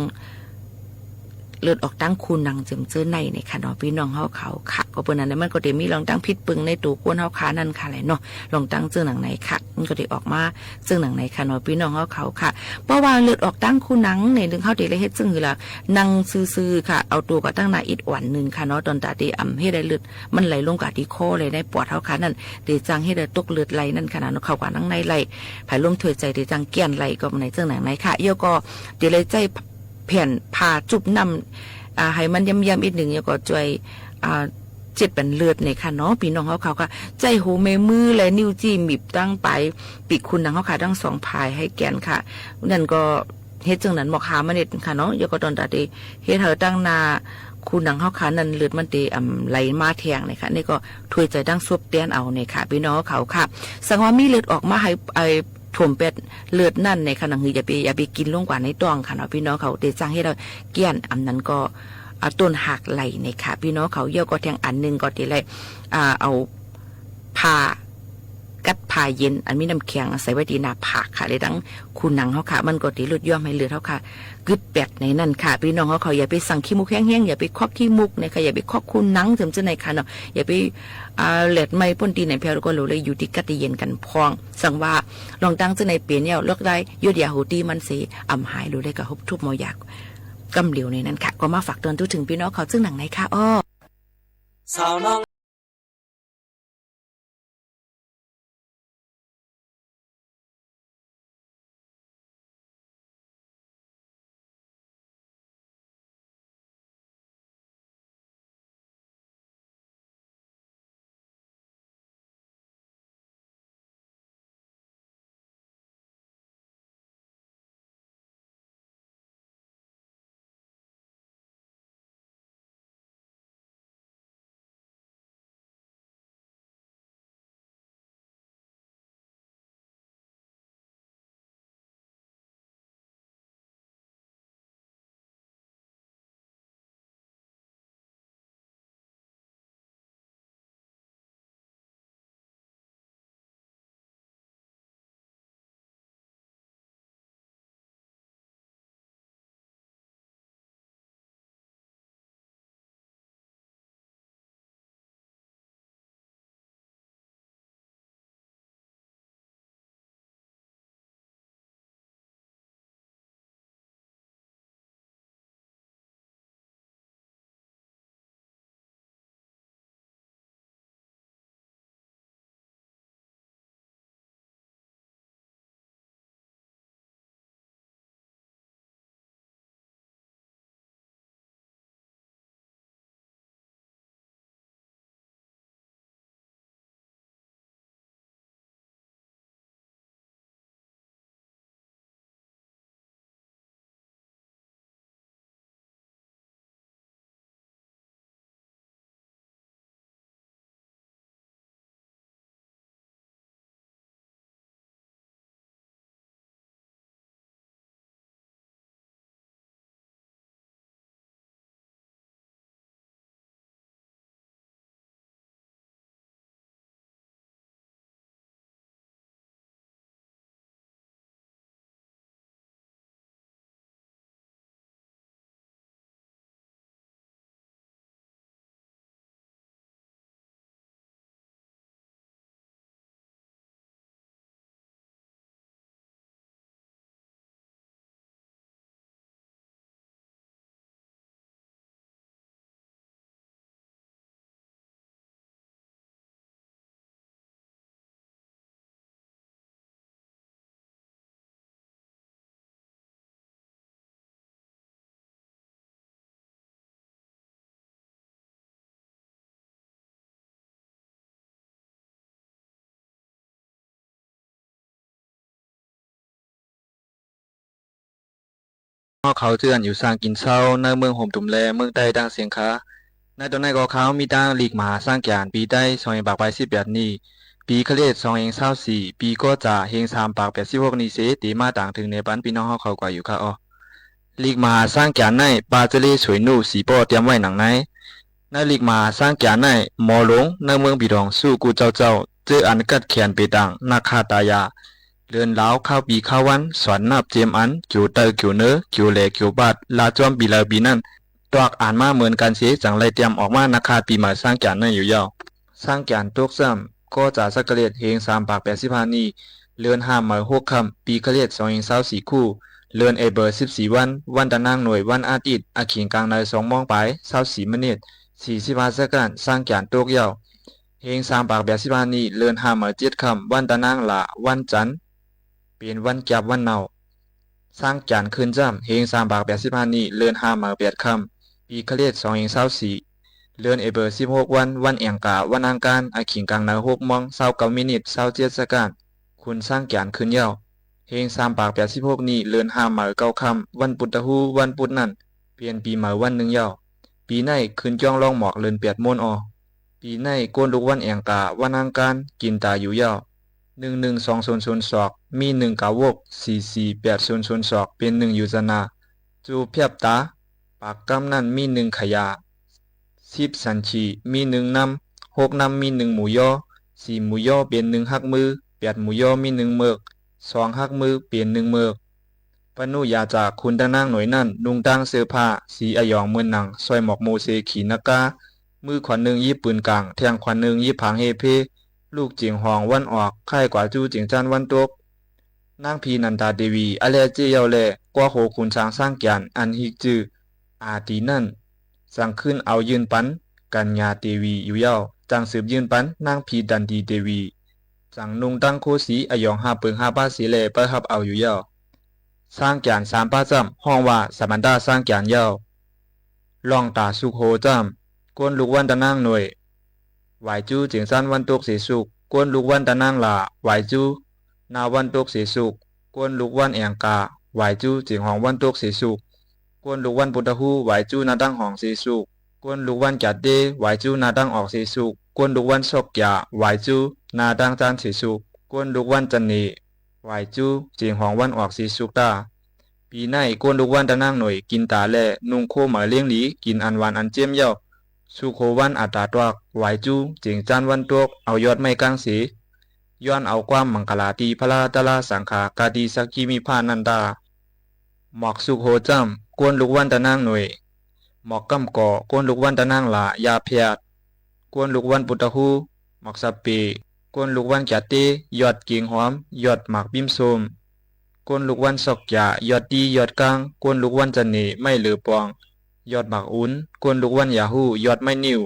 เลือดออกตั้งคูนังจึมเจอในค่ะเนาะพี่น้องเฮาเขาค่ะก็เปิ้นนั้นมันก็ได้มีลองตั้งพิษปึงในตัวกวนเฮาขานั่นค่ะแหละเนาะลองตั้งเจอหนังไหนค่ะมันก็ได้ออกมาเจอหนังไหนค่ะเนาะพี่น้องเฮาเขาค่ะเพราะว่าเลือดออกตั้งคูนังในนึงเฮาได้เลยเฮ็ดซึ่งคือละนั่งซื่อๆค่ะเอาตัวก็ตั้งหน้าอิดอ่อนนึงค่ะเนาะตอนตาได้เฮ็ดได้เลือดมันไหลลงกะที่คอเลยได้ปวดเฮาขานั่นได้จังเฮ็ดได้ตกเลือดไหลนั่นค่ะเนาะเข้ากว่านั่งในไหลภายลมถวยใจได้จังเกี้ยนไหลก็ในเจอหนังไหนค่ะเอียวก็ได้เลยใจแผ่นผ่าจุบนำให้มันย้ำๆอีกหนึ่งแล้วก็ช่วยเจ็ดเป็นเลือดในค่ะเนาะพี่น้องเขาค่ะใจหูเมมือและนิ้วจี้มีบตั้งไปปีกคุณหนังเขาค่ะทั้งสองพายให้แกนค่ะนั่นก็เฮ็ดจังนั้นหมอกหามันเน็ดค่ะเนาะแล้วก็ตอนตัดเฮ็ดเธอตั้งนาคุณหนังเขาค่ะนั่นเลือดมันไหลมาแทงเลยค่ะนี่ก็ถวยใจดังซวบเตียนเอาเนี่ยค่ะพี่น้องเขาค่ะสังว่ามีเลือดออกมาให้ถ่วมเป็ดเลือดนั่นในขณะคืออย่าไปกินลงกว่าในตองค่ะเนาะพี่น้องเขาเดจังให้เราเกี้ยนอันนั้นก็ต้นหักไหลในค่ะพี่น้องเขาเยี่ยวก็แทงอันนึงก็ทีไรเอาผ้ากัดผ้าเย็นอันมีน้ำแข็งใส่ไว้ที่หน้าผากค่ะเลยทั้งคุณหนังเขาค่ะมันก็ตีลดย่อมให้เลือดเขาค่ะกึดแปดในนั่นค่ะพี่น้องเขาอย่าไปสั่งขี้มุกแห้งๆอย่าไปคอกขี้มุกในค่ะอย่าไปคอกคุณหนังถึงจะในค่ะเนาะอย่าไปเล็ดไม่พ่นตีในแพรก็รู้เลยอยู่ที่กัดเย็นกันพองสั่งว่าลองตั้งจะในเปลี่ยนเนี่ยเลิกได้ยดยาหูตีมันสีหายรู้ได้กับฮุบทุบมอยากกำเหลียวในนั้นค่ะก็มาฝากเตือนทุกถึงพี่น้องเขาซึ่งหนังไหนค่ะอ้อสาวน้อง เขาเจือนอยู่สร้างกินเศร้าในเมืองห่มตุ่มแลเมืองใต้ดังเสียงคาในตอนนั้นก็เขามีตั้งลีกมหาสร้างแก่นปีใต้2,818นี้ปีคะเลศ2,024ปีก็จะเฮง3,886นี้เสตีมาต่างถึงในบ้านพี่น้องเขากว่าอยู่ค่ะลีกมหาสร้างแก่นในปาเจเลสวยนู่สีป้อเตรียมไว้หนังในลีกมหาสร้างแก่นในหมอหลงในเมืองปีดองสู้กูเจ้าเจออันกัดแขนไปดังนาคาตายาเลือนล้าวข้าวปีข้าววันสอนนับเจมอันจิวเตอร์จิวเนอจิวแหลจิวบาดลาจอมปีลาบีนั่นตอกอ่านมาเหมือนกันเสียจังไรเตรียมออกมานาคาปีมาสร้างแก่นนั่นอยู่ยาวสร้างแก่นตุกซ้ำก็จะสักเกลียดเฮง3,885นี้เลือน5 มื้อ6 ค่ำปีคะเลศ2,024คู่เลือนเบอร์14วันตะนางหน่วยวันอาทิตย์อาขิงกลางใน2 โมงไป24 มินิท45 เซกันสร้างแก่นตุกยาวเฮง3,885นี้เลือน5 มื้อ7 ค่ำวันตะนางละวันจันทร์เป็นวันแก็บวันเนาสร้างจานคืนจ้ำเฮง3,885นี้เลือน5 มื้อ8 ค่ำปีคะเลศ2,024เลือนเบอร์16วันแองกาวันอังคารอาขิงกลางใน6 โมง29 มินิท27 เซกันคุณสร้างจานคืนยาวเฮง3,886นี้เลือน5 มื้อ9 ค่ำวันพุธหูวันพุธนั่นเปลี่ยนปีมื้อวันหนึ่งยาวปีในคืนจ้องลองหมอกเลือน8 โมงปีในโกนลูกวันแองกาวันอังคารกินตาอยู่ยาว112000 ศอกมี1 กาวก448000 ศอกเป็น1อยู่จนาจูเพียบตาปากกำนั่นมี1 ขยา10 สัญชีมี1 น้ำ6 น้ำมี1 หมูย่อ4 หมูย่อเป็น1 หักมือ8 หมูย่อมี1 เมือก2 หักมือเป็น1 เมือกปนุยาจากคุณตะนางหน่วยนั่นนุ่งตั้งเสื้อผ้าสีอะยองเมือนหนังซอยหมอกโมเสขีนากามือขวัญหนึ่งยิบปืนกลางแทงขวัญหนึ่งยิบผางเฮเพลูกจิงหองวันออกค่ายกว่าจูจิงจันวันตกนางพีนันตาเดวีอเลเจียวแลกว่าโหคุณช้างสร้างแกนอันฮิกจืออาตีนั่นสั่งขึ้นเอายืนปันกัญญาเตวีอยู่ยาวจังสืบยืนปันนางพีดันดีเตวีจังนุงตั้งโคสีอะยอง5 ปึง5 ป้าสีเลเปิดฮับเอาอยู่ยาวสร้างแกน3 ป้าจำห้องว่าสมันดาสร้างแกนยาวลองตาสุโคจำกวนลูกวันตะนางหน่วยไหวจูเจียงซันวันตกเสียสุกกวนลูกวันตะนางหลาไหวจูนาวันตกเสียสุกกวนลูกวันแองกาไหวจูเจียงหองวันตกเสียสุกกวนลูกวันปุตตะหูไหวจูนาดังหองเสียสุกกวนลูกวันจัดเดไหวจูนาดังออกเสียสุกกวนลูกวันศกยาไหวจูนาดังจานเสียสุกกวนลูกวันจันนีไหวจูเจียงหองวันออกเสียสุกตาปีในกวนลูกวันตะนางหน่วยกินตาแลนุ่งโคเหมือเลี้ยงหลีกินอันวันอันเจียมเย้าสุโควันอัตราตวักไหวจูเจียงจันวันตกเอายอดไม้กลางสีย้อนเอาความมังคลาตีพระตะลาสังขากาดีสักกิมิพานันดาหมอกสุโคจำกวนลูกวันตะนางหน่วยหมอกกำก่อกวนลูกวันตะนางหลายาเพียดกวนลูกวันปุตตะหูหมอกสเปกวนลูกวันจัดเตยอดกิ่งหอมยอดหมากบิมโสมกวนลูกวันศกยายอดดียอดกลางกวนลูกวันจันเนไม่เหลือปองยอดหมากอุ่นกวนลูกวันยาหูยอดไม่นิ่ว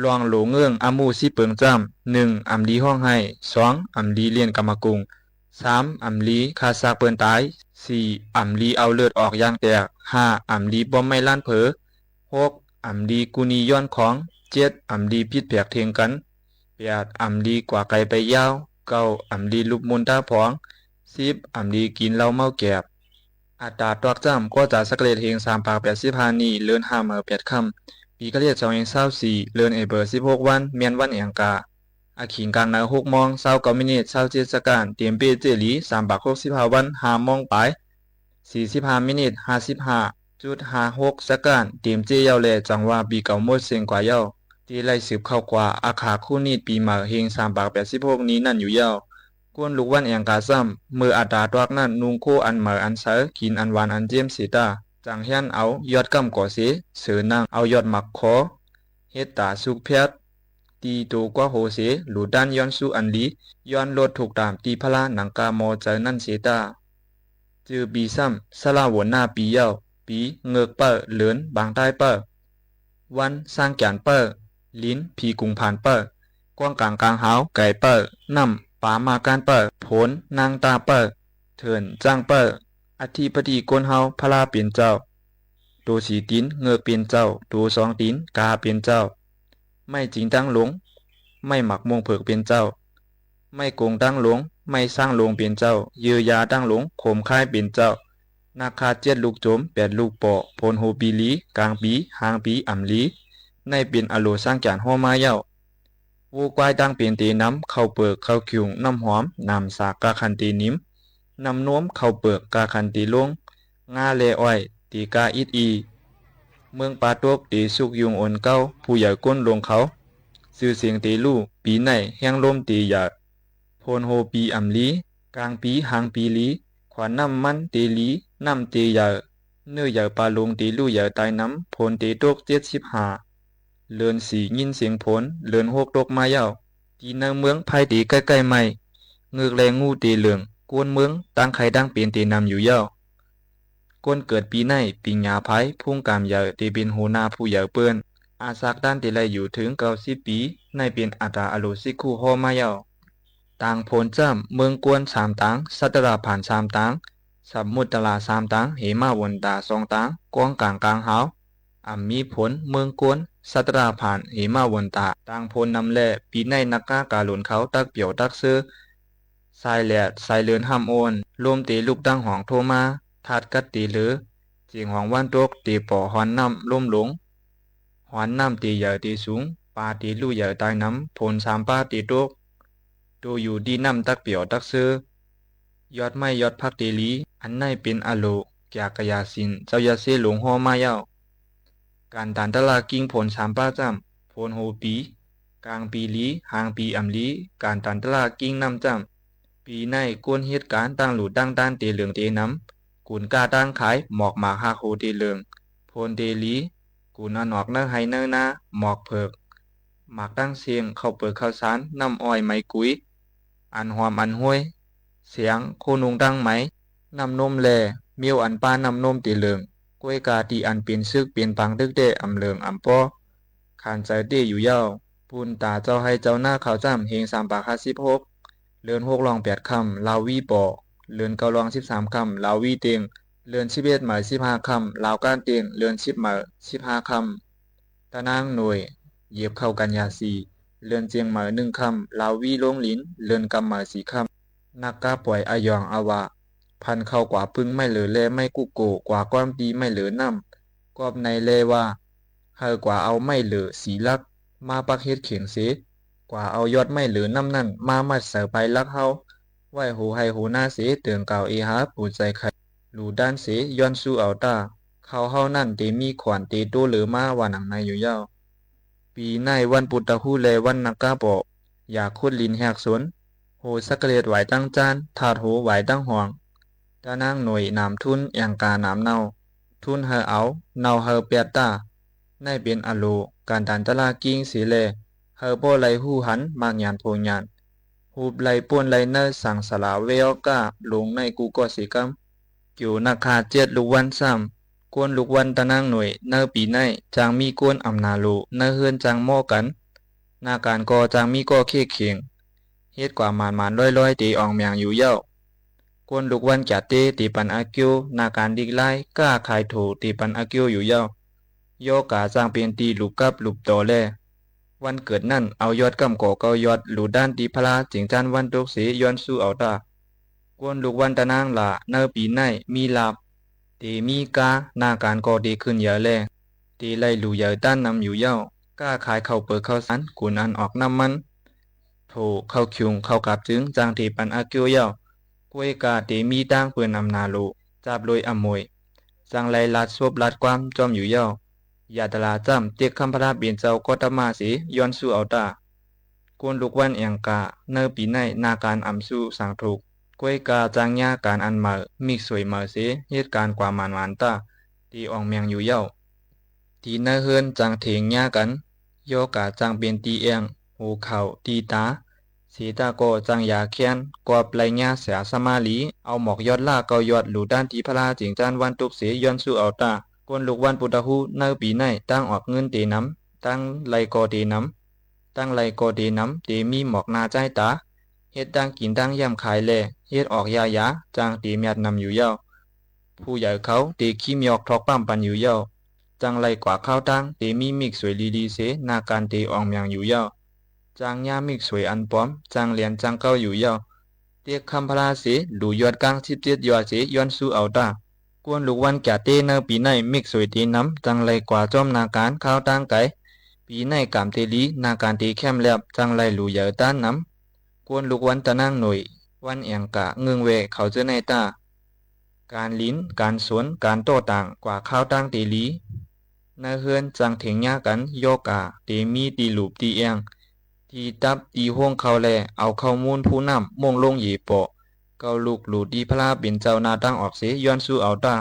ลองโหลเงื่องอามูสิเปิงจ้ำ1 อำลีห้องให้2 อำลีเลียนกรรมกุง3 อำลีคาซากเปิ้นตาย4 อำลีเอาเลือดออกอย่างแตก5 อำลีบอมไม่ล้านเผอ6 อำลีกุนีย้อนของ7 อำลีพิษแผกเทียงกัน8 อำลีกว่าไกลไปยาว9 อำลีลุบมุนตาผอง10 อำลีกินเหล้าเมาแกบอัตราตอกจ้ำก็จะสักเลดเฮง3,885นี้เลื่อน5 มื้อ8 ค่ำปีคะเลศ2,024เลื่อนเบอร์16 วันเมียนวันแองกาอาขิงกลางใน6 โมง29 มินิท27 สกันเตรียมเปเจลี365 วัน5 โมงไป45 มินิท55.56 สกันเตรียมเจเยาแลจังว่าปีเก่าหมดเสียงกว่าเยาที่ไล่สืบเข้ากว่าอาขาคู่นิดปีใหม่เฮง3,886นี้นั่นอยู่ยาวกวนลูกวันแองกาซ้ำมืออัตราตวักนั่นนุงโคอันเหมืออันเสอกินอันหวานอันเจียมสีตาจังเฮียนเอายอดกำก่อเสเสือนางเอายอดหมักคอเฮ็ดตาสุกเพียดตีโตกว่าโหเสหลูด้านย้อนสู้อันลีย้อนลดถูกตามตีพลาหนังกาโมเจอนั่นเสตาจือปีซ้ำสลาวนหน้าปีเย้าปีเงือกเปอเหลือนบางใต้เปอวันสร้างแก่นเปอลิ้นผีกุงผ่านเปอกว้างกลางกลางหาวไก่เปอน้ำป่ามาการเปอผลนางตาเปอเถินจ้างเปออธิปดีกวนเฮาพลาเปลี่ยนเจ้าตัวสีตีนเงือกเปลี่ยนเจ้าตัว2 ตีนกาเปลี่ยนเจ้าไม่จริงตั้งหลงไม่หมักม่วงเผือกเปลี่ยนเจ้าไม่โกงตั้งหลงไม่สร้างโลงเปลี่ยนเจ้าเยือยาตั้งหลงโขมค่ายเปลี่ยนเจ้า นาคา7ลูกโจม8ลูกปอพลโฮปีลีกลางปีหางปีอำลีในเป็นอโลสร้างจานฮอมาเย้าวูกวายดังเป็นตีน้ำเข้าเปิกเข้าคิวน้ำหอมน้ำสากกาคันตีนิ้มน้ำนวมเข้าเปิกกาคันตีลงงาเลอ้อยตีกาอิดอีเมืองปาตกตีสุกยุงอ่อนเก้าผู้ใหญ่ก้นลงเขาซื้อเสียงตีลู่ปีไหนแห้งลมตีหยาดโพนโฮปีอำลีกลางปีหางปีลีขวานน้ำมันตีลีน้ำตีหยาเนื้อหยาปลาลงตีลู่หยาตายน้ำโพนตีตก75เลือนสียินเสียงผลเลือนหกตกมาเย้าตีในเมืองภายตีใกล้ๆใหม่เงือกแรงงูตีเหลืองกวนเมืองตั้งไข่ดังเปลี่ยนตีนำอยู่เย้าก้นเกิดปีไหนปีหยาไผ่พุ่งกามเหยาตีเป็นหัวหน้าผู้เหยาเปิ้นอาศักด้านตีไลอยู่ถึง90ปีในเป็นอัตราอโลสิคู่ฮอมาเย้าต่างโพนจ้ำเมืองกวน3ตังสัตราผ่าน3ตังสับมุตตลา3ตังเหมาวนตา2ตังกองกลางหาวมีผลเมืองกวนสัตราผ่านเหมาวนตาต่างโพนนำแลปีในนักกากาหลุนเขาตักเปียวตักซื้อสายแหลดสายเลือนห้ำโอนลมตีลูกดังหองโทมาถาดกัดตีเหลือจิงหองวันตกตีป่อหอนน้ำล่มหลงหอนน้ำตีใหญ่ตีสูงปาตีลู่ใหญ่ตายน้ำผล3ป้าตีตกตัวอยู่ดีน้ำตักเปียวตักซื้อยอดไม้ยอดพักตีลีอันในเป็นอโลกยากยาสินเจ้ายาเสหลงหอมาเย้าการตันตลากิ้งผล3ป้าจ้ำผลโฮปีกลางปีลีหางปีอำลีการตันตลากิ้งน้ำจ้ำปีในกวนเหตุการณ์ตั้งหลุดตั้งด้านตีเหลืองตีน้ำกุนกาตั้งขายหมอกหมากฮาโคตีเหลืองโพนเตลีกุนอนอกเนื้อไฮเนื้อนาหมอกเผือกหมากตั้งเสียงเข้าเปิดข้าวสารน้ำอ้อยไม้กุยอันหอมอันห้วยเสียงโคนุงตั้งไหมน้ำนมแลเมียวอันป้าน้ำนมตีเหลืองกล้วยกาตีอันเปลี่ยนซึกเปลี่ยนปังตึกเดอำเหลืองอำป้อขานใจเดอยู่เย้าปูนตาเจ้าให้เจ้าหน้าข่าวจ้ำเฮง3 ปาก56เลือน6 ลอง 8 คำลาวีปอเลือน9 ลอง 13 คำลาวีเตียงเลือน11 หมาย15 คำลาวก้านเตียงเลือน10 หมาย15 คำตะนางหน่วยเหยียบเข้ากันยาสีเลือนเจียงหมาย1 คำลาวีลงลิ้นเลือนกำหมาย4 คำนักกาปล่อยอายองอาวาพันเข้ากว่าพึ่งไม่เหลือแลไม่กุโกกว่าก้อนปีไม่เหลือน้ำกอบในเลว่าเฮอกว่าเอาไม่เหลือสีลักมาปักเฮ็ดเขียงเสกว่าเอายอดไม่เหลือน้ำนั่นมามัดเสือไปลักเฮาไหวหูให้หูหน้าเสเตือนเก่าเอหาปูใจไข่หลูด้านเสย้อนสู้เอาตาเขาเฮานั่นเตมีขวานเตโตเหลือมาว่าหนังในอยู่เย้าปีในวันปุตตะฮูแลวันนักกาปออยากคุดลินแหกสวนโหสักเกเลดไหวตั้งจานถาดโหไหวตั้งห่วงตานางหน่วยนำทุนอย่างกาน้ำเนาทุนเฮอเอาเนาเฮอเปียตาในเป็นอโลการตันตลากิ้งสีเลเฮอโปไหลหูหันมากยานโพยานหูบไหลป่วนไหลเนอสั่งสลาเวออกาลงในกูก็สีกำกิวนาคา7 ลูกวันซ้ำกวนลูกวันตานางหน่วยเนอปีในจางมีกวนอำนาโลเนอเฮือนจางหม้อกันหน้าการก่อจางมีก่อเค้กเขียงเฮ็ดกว่าหมานร้อยตีอองเมียงอยู่เย้ากวนลูกวันจัดเตตีปันอากิวนาการดิกไลกล้าขายโถตีปันอากิวอยู่เย้าโยกาจางเป็นตีลูกกับลูกโตแลวันเกิดนั่นเอายอดกำก่อเกายอดหลูด้านตีพลาจิงจันวันตกเสย้อนสู้เอาตากวนลูกวันตะนางละเนอปีในมีลาบตีมีกาหน้าการก่อดีขึ้นเยอะแลตีไล่หลูเยอะด้านนำอยู่เย้ากล้าขายเข้าเปิดเข้าสันกุนอันออกน้ำมันโถเข้าคิวเข้ากับจึงจางตีปันอากิวเย้ากวยกาตีมีตั้งเปืนอำนาโลจับโดยอมวยจังไลลัดซบลัดความจอมอยู่เย้ายาตลาจ้ำเตียกคำพระเบียนเจ้าก็ตมาสีย้อนสู้เอาตากวนลูกวันเอียงกาเนอปีในนาการอำสู้สังถูกกวยกาจางยาการอันมามีสวยมาเสเหตุการณ์กว่ามันตาตีอองเมียงอยู่เย้าตีเนอเฮือนจางเถียงยากันโยกาจางเป็นตีเอียงหูเข่าตีตาสีตาโกจังยาเคียนกว่าปลายญาเสียสมาลีเอาหมอกยอดล่าเกายอดหลูด้านที่พระราจิงจานวันตุกเสียย้อนสู้เอาตากวนลูกวันปุตตะฮูเนอปีในตั้งออกเงินตีน้ำตั้งไลกอตีน้ำตั้งไลกอตีน้ำตีมีหมอกนาใจตาเฮ็ดตั้งกินตั้งย่ำขายแลเฮ็ดออกยายาจางตีเมียดนำอยู่เย้าผู้ใหญ่เขาตีขี้มีออกทอกปั้มปันอยู่เย้าจังไลกว่าข้าวตั้งตีมีมิกสวยลีเสนาการตีอองเมียงอยู่เย้าจางยามิกสวยอันป้อมจางเหรียญจางเก้าอยู่เย้าเตียกคำพลาเสหลูยอดกลาง17 ยอดเสย้อนสู้เอาตา กวนลูกวันแก่เต้เนอปีในมิกสวยตีน้ำจังไรกว่าจอมนาการข้าวตั้งไก่ปีในกามเตลีนาการตีเข้มแลบจังไรหลูเหยอต้านน้ำกวนลูกวันตะนั่งหน่วยวันเอียงกะเงืองเวเขาเจอในตาการลิ้นการสวนการโต้ต่างกว่าข้าวตั้งเตลีนาเฮือนจังเถียงยากันโยกาเตมีตีหลูบตีเอียงตีตับตีห้วงเขาแลเอาเข้ามูลผู้นำม่งลงหยีโปะเกาลูกหลูดีพระเป็นเจ้านาตั้งออกเสียย้อนสู้เอาตา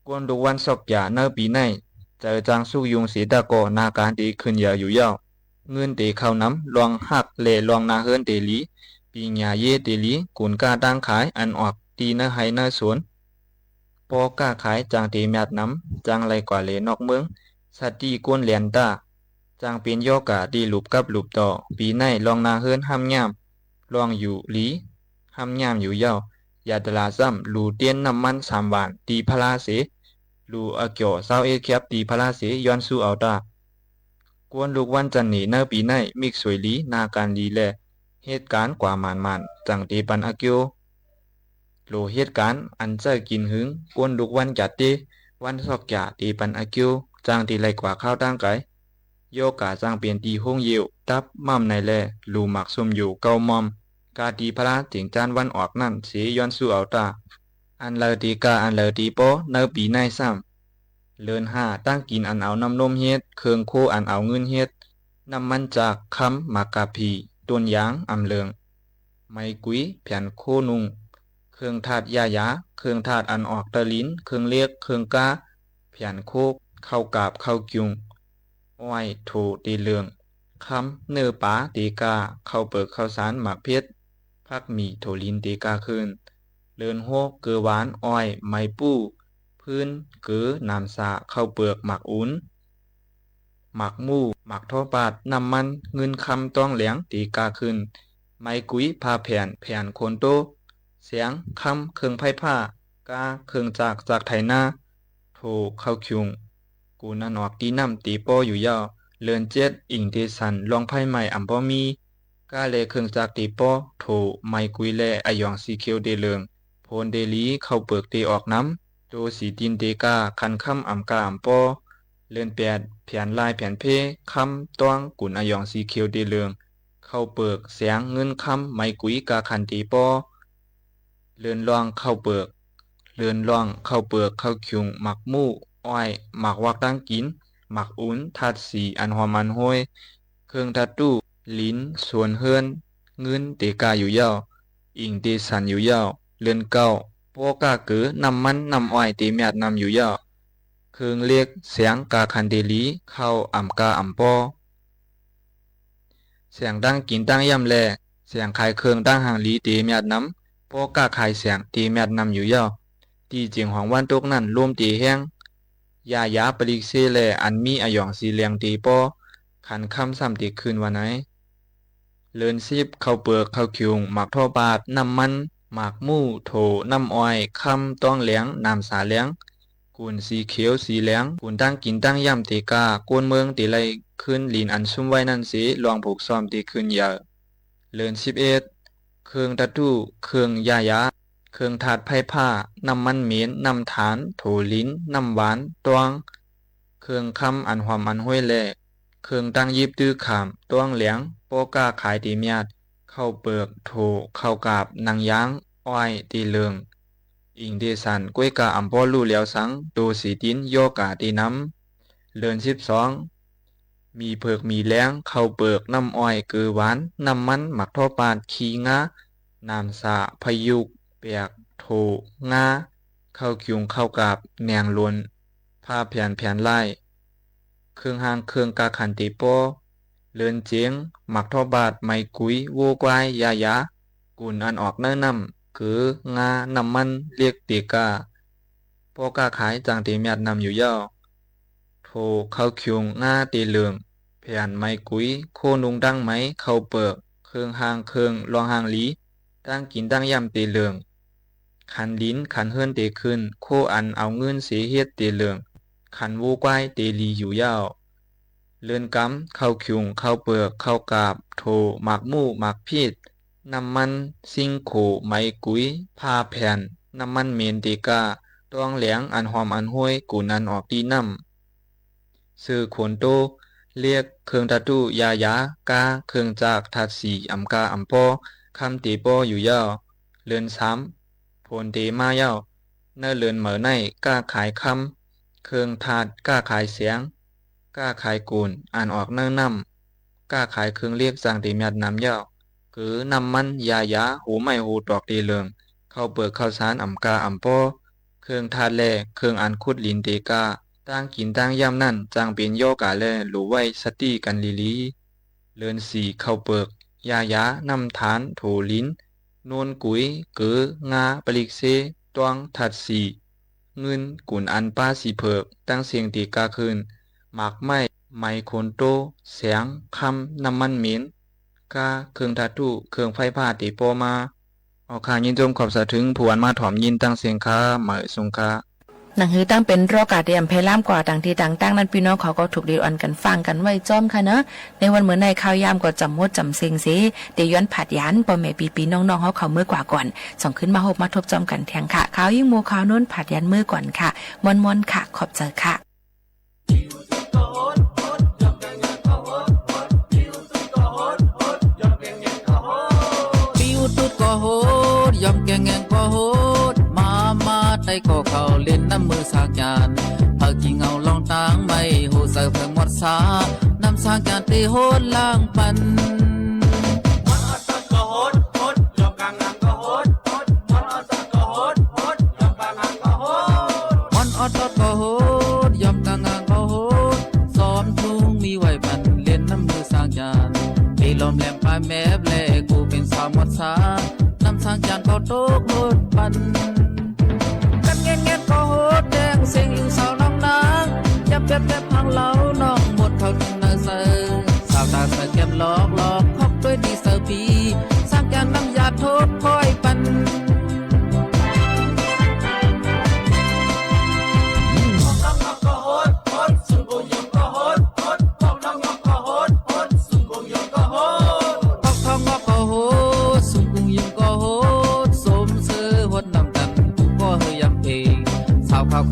กวนลูกวันสอกยาเนอปีในเจอจางสู้ยุงสีตะโกนาการตีขึ้นยาอยู่ยาวเงินตีเข้าน้ำลองหักเล่ลองนาเฮือนเตลีปีญาเยเตลีกุนกาตั้งขายอันออกตีเนอให้เนอสวนพอกล้าขายจางตีแมดน้ำจางไรกว่าเลนอกเมืองสัตตีกวนเลียนตาจางเป็นโยกาตีหลุบกับหลุบต่อปีในลองนาเฮือนห้ามย่ำลองอยู่หลีห้ามย่ำอยู่ยาวยาตลาซ้ำลูเตียนน้ำมัน3 วันตีพลาเสลูอาเกียวเศร้าเอแคบตีพลาเสย้อนสู้เอาตากวนลูกวันจันนีเนอปีในมิกสวยลีนาการดีแลเหตุการณ์กว่ามันจังตีปันอาเกียวโลเหตุการณ์อันเจอกินหึงกวนลูกวันจัดตีวันสอกยาตีปันอาเกียวจางตีไรกว่าข้าวตั้งไก่โยกาจางเปลี่ยนตีห้องเยียวตับมั่มในแลลูหมักสมอยู่เกามอมกาตีพระถึงจานวันออกนั่นเสียย้อนสู้เอาตาอันเลอตีกาอันเลอตีโปเนอปีในซ้ำเลิน5ตั้งกินอันเอาน้ำนมเฮ็ดเครื่องโคอันเอาเงินเฮ็ดน้ำมันจากคำมากาพีต้นยางอำเลืองไม้กุ้ยแผ่นโคนุงเครื่องถาดยายาเครื่องถาดอันออกตะลิ้นเครื่องเลียกเครื่องกาแผ่นโคกเข้ากาบเข้ากิงอ้อยโถตีเหลืองคำเนื้อปลาตีกาเข้าเปิกเข้าสารหมักเพชรพักมีโถลินตีกาคืนเลินโฮกเกลือหวานอ้อยไม้ปู้พื้นเกลือน้ำสาเข้าเปลือกหมักอุ้นหมักมู่หมักท่อปาดน้ำมันเงินคำต้องเหลียงตีกาคืนไม้กุ้ยพาแผ่นโคนโตเสียงคำเครื่องไพ่ผ้ากาเครื่องจากไถนาโถเข้าคิงกูนันออกตีน้ำตีโปอยู่ยาวเลินเจ็ดอิงเทสันลองไพ่ใหม่อัมพอมีกาเลเครื่องจากตีโปโถไม้กุยแลอายองสีเขียวเดเลืองโพนเดลีเข้าเปลือกตีออกน้ำโตสีดินเดกาคันคำอัมกาอัมปอเลินแปดแผ่นลายแผ่นเพคำต้องกุนอายองสีเขียวเดเลืองเข้าเปลือกเสียงเงินคำไม้กุยกาคันตีปอเลินลองเข้าเปลือกเลินลองเข้าเปลือกเข้าคิงหมักมู่อ้อยหมักวักตั้งกินหมักอุ้นทัดสีอันหอมมันห้อยเครื่องทัดตู้ลิ้นส่วนเฮือนเงินเตกาอยู่ยาวอิงเตสันอยู่ยาวเลือนเก้าโปกาเกือน้ำมันน้ำอ้อยเตเมียดนำอยู่ยาวเครื่องเรียกเสียงกาคันเดลีเข้าอ่ำกาอ่ำปอเสียงดังกินตั้งย่ำแลเสียงขายเครื่องตั้งหางลีเตเมียดนำโปกาขายเสียงเตเมียดนำอยู่ยาวตีเจียงของวันตกนั่นรวมตีแห้งยาปริกเซแลอันมีอายองสีเหลียงตีปอขันคำซ้ำตีคืนวันไหนเลินซิบเข้าเปลือกเข้าคิงหมักท่อบาดน้ำมันหมักมู่โถน้ำอ้อยคำต้องเหลียงน้ำสาเหลียงกุนสีเขียวสีเหลียงกุนตั้งกินตั้งย่ำตีกากวนเมืองตีไรขึ้นลินอันซุ่มไว้นั่นสีลองผูกซ้อมตีคืนยาเลิน11เครื่องตัดตู้เครื่องยาเครื่องถาดไผ่ผ้าน้ำมันเหม็นน้ำฐานโถลิ้นน้ำหวานตวงเครื่องคำอันหอมอันห้วยแลเครื่องตั้งยิบตื้อขามตวงเหลียงโปกาขายตีเมียดเข้าเปลือกโถเข้ากาบนางย้างอ้อยตีเหลืองอิงเดสันก้วยกาอัมพอลู่เหลียวสังโตสีตินโยกาตีน้ำเลิน12มีเผือกมีแล้งเข้าเปลือกน้ำอ้อยเกลือหวานน้ำมันหมักท่อปาดขี้งาน้ำสาพยุกเปียกโถงาเข้าคิวเข้ากาบแนงลวนผ้าแผ่นลายเครื่องหางเครื่องกาขันตีโปเลินเจียงหมักท่อบาดไม้กุยวัวควายยากุนอันออกเนื้อน้ำคืองาน้ำมันเรียกตีกาโปกาขายจางตีเมียดนำอยู่ยาวโถเข้าคิวงาตีเหลืองแผ่นไม้กุยโคนุงดังไม้เข้าเปลือกเครื่องหางเครื่องรองหางลีตั้งกินตั้งย่ำตีเหลืองขันลิ้นขันเฮือนตีขึ้นโคอันเอาเงินเสียเฮ็ดตีเหลืองขันวัวควายตีลีอยู่ยาวเลือนกำเข้าคิวเข้าเปลือกเข้ากาบโถหมักมู่หมักพีดน้ำมันซิงโขไม้กุยผ้าแผ่นน้ำมันเมนตีกา ตวงเหลียงอันหอมอันห้วยกูนันออกตีน้ำซื้อขนโตเรียกเครื่องตะตุยายากาเครื่องจากทัดสีอำกาอำปอคำตีปออยู่ยาวเลือนซ้ำโพนเตมายาวเนื้อเลือนเหมือในกล้าขายคำเครื่องทาดกล้าขายเสียงกล้าขายกูนอ่านออกเนื้อน้ำกล้าขายเครื่องเรียกจางตีเมียดน้ำยาวคือน้ำมันยายาหูไม่หูตอกตีเหลืองเข้าเปิดข้าวสารอำกาอำปอเครื่องทาดแลเครื่องอันคุดลินเตกาตั้งกินตั้งย่ำนั่นจางเป็นโยกาแลหรือไว้สติกันลีเลือนสีเข้าเปิกยายานำฐานโถลิ้นนวลกุยเกืองาปลิกเซตวงถัดสีเงินกุนอันป้าสีเพิกตั้งเสียงตีกาคืนหมากไม้ไมโคนโตเสียงคำน้ำมันเหม็นกาเครื่องทัดตุเครื่องไฟผ้าตีโปมาเอาคายินจมขอบสะถึงผวนมาถ่อมยินตั้งเสียงคาเหมยสุงคาหนังหือตั้งเป็นรอกาเดียมเพล่ามกว่าต่างที่ต่างตั้งนั้นพี่น้องเขาก็ถูกดีอ่อนกันฟังกันไว้จ้อมค่ะเนอะในวันเหมือนในข้าวยามก็จำมดจำเซิงสิเดี๋ยวย้อนผัดยันปอแม่ปีน้องๆเขาเมื่อกว่าก่อนส่งขึ้นมาหกมาทบจอมกันแทงค่ะข้าวยิ่งโมข้าวน้นผัดยันเมื่อก่อนค่ะมอนๆค่ะขอบใจค่ะยอมแกงแงงก็โหดมาได้ก็เข้าเล่นน้ำมือสากยานพากิงเอาลองตางไม่โหใส่เพิ่งหมดสาน้ำสากยานตีโหดล่างปันมันอดก็โหดยอมกางงานก็โหดมันอดก็โหดยอมกางงานก็โหดมันอดก็โหดยอมกางงานก็โหดซ้อมทุ่งมีไว้ปันเล่นน้ำมือสากยานตีลมแหลมปลายแมบเล่กูเป็นสาวหมดสาน้ำสางจานก็โตกโหดปันกันเงี้ยก็โหดแดงเสียงอยู่สาวน้องนางยับพังเหล่าน้องหมดเขาถึงเนเซอสาวตาเสือแก้มหลอกพบด้วยดีเซอร์พีสร้างจานน้ำยาโทษคอยปัน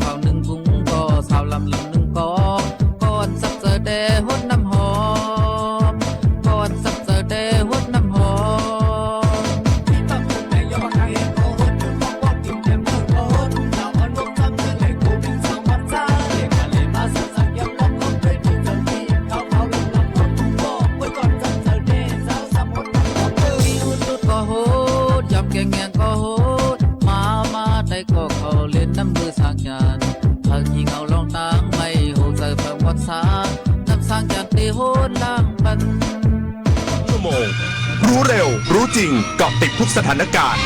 ข้าวหนึ่งกุ้งก็สาวลำหนึ่งก็ก่อนสักเจอแดหดน้ำหอมก่อนสักเจอแดหดน้ำหอมตั้งแต่แม่ยอมให้ก็หดต้องบอกกินแก้มก็หดน้ำมันลงทำเลยเลยกูเป็นสาวมันใจเลยมาสั่งยังบอกก็เคยดูจนที่เขาลำหดบอกไว้ก่อนสักเจอแดสาวสามหดน้ำหอมมีหุ่นก็หดยอมแกงก็หดมาได้ก็เขาเล่นน้ำมือสางยานหากยิงเอาลองตางไม่โหใจเพิ่มวัดสาน้ำสางยานตีโหดล่างปันชั่วโมงรู้เร็วรู้จริงเกาะติดทุกสถานการณ์